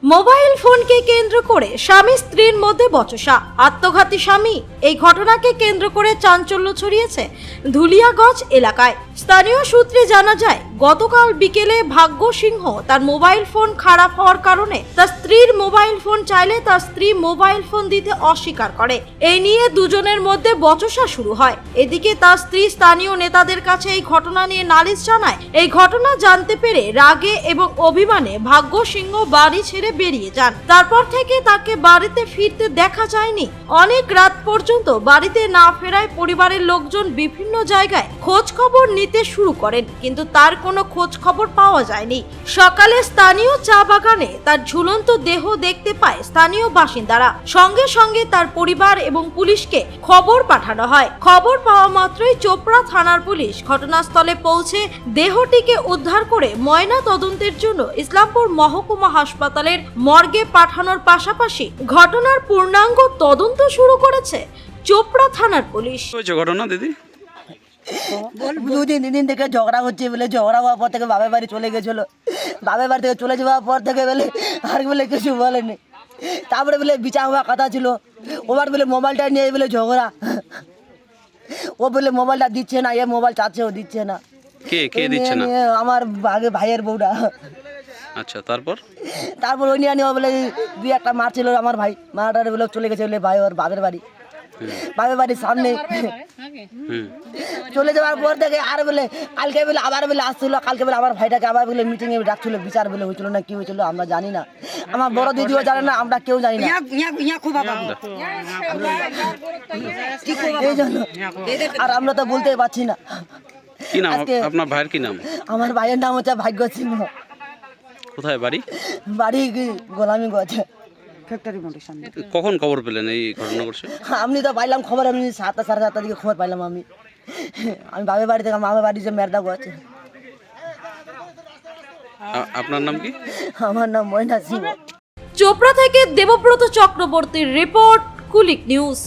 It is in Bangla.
মোবাইল ফোনকে কেন্দ্র করে স্বামী স্ত্রীর মধ্যে বচসা, আত্মঘাতী স্বামী। এই ঘটনাকে কেন্দ্র করে চাঞ্চল্য ছড়িয়েছে ধুলিয়াগঞ্জ এলাকায়। স্থানীয় সূত্রে জানা যায়, গতকাল বিকেলে ভাগ্য সিংহ তার মোবাইল ফোন খারাপ হওয়ার কারণে তার স্ত্রীর মোবাইল ফোন চাইলে তার স্ত্রী মোবাইল ফোন দিতে অস্বীকার করে। এই নিয়ে দুজনের মধ্যে বচসা শুরু হয়। এদিকে তার স্ত্রী স্থানীয় নেতাদের কাছে এই ঘটনা নিয়ে নালিশ জানায়। এই ঘটনা জানতে পেরে রাগে এবং অভিমানে ভাগ্য সিংহ বাড়ি ছেড়ে বেরিয়ে যান। তারপর থেকে তাকে বাড়িতে ফিরতে দেখা যায়নি। অনেক রাত পর্যন্ত বাড়িতে না ফেরায় পরিবারের লোকজন বিভিন্ন জায়গায় খোঁজ খবর নিতে শুরু করেন, কিন্তু তার কোনো খোঁজ খবর পাওয়া যায়নি। সকালে স্থানীয় চা বাগানে তার ঝুলন্ত দেহ দেখতে পায় স্থানীয় বাসিন্দারা। সঙ্গে সঙ্গে তার পরিবার এবং পুলিশকে খবর পাঠানো হয়। খবর পাওয়া মাত্রই চোপড়া থানার পুলিশ ঘটনাস্থলে পৌঁছে দেহটিকে উদ্ধার করে ময়না তদন্তের জন্য ইসলামপুর মহকুমা হাসপাতালের মর্গে পাঠানোর পাশাপাশি ঘটনার পূর্ণাঙ্গ তদন্ত শুরু করেছে চোপড়া থানার পুলিশ। ঘটনা দিদি দুদিন তিন দিন থেকে ঝগড়া হচ্ছে বলে, ঝগড়া হওয়ার পর থেকে বাবার বাড়ি চলে গেছিল। বাবার বাড়ি থেকে চলে যাওয়ার পর থেকে বলে আর বলে কিছু বলেনি। তারপরে বলে বিচার হওয়ার কথা ছিল, ওবার বলে মোবাইলটা নিয়ে বলে ঝগড়া। ও বলে মোবাইলটা দিচ্ছে না, এ মোবাইল চাচ্ছে, ও দিচ্ছে না। কে দিচ্ছে না? আমার আগে ভাইয়ের বউটা। আচ্ছা, তারপর ওই নিয়ে বলে দুই একটা মারছিল আমার ভাই, মারাটারে বলে চলে গেছে বলে ভাই ওর বাপের বাড়ি। বাপের বাড়ির সামনে চলে যাওয়ার পর থেকে আর বলে কালকে বলে আবার বলে আসছিল। কালকে বলে আমার ভাইটাকে আবার বলে মিটিংয়ে ডাকছিল, বিচার বলে হয়েছিল না কি হয়েছিল আমরা জানি না। আমার বড় দিদিও জানে না, আমরা কেউ জানি না। এই জন্য আর আমরা তো বলতে পারছি না। কি নাম আপনার ভাইয়ের? কি নাম? আমার ভাইয়ের নাম হচ্ছে ভাগ্য সিংহ। কোথায় বাড়ি? বাড়ি গোলামি গছে। কখন খবর পেলেন এই ঘটনা ঘটছে? আমি তো পাইলাম খবর, আমি 7টা সাড়ে 7টার দিকে খবর পাইলাম। আমি বাবার বাড়ি থেকে, মামার বাড়ি যে মেরদা গছে। আপনার নাম কি? আমার নাম ময়না সিংহ। চোপড়া থেকে দেবব্রত চক্রবর্তীর রিপোর্ট, কুলিক নিউজ।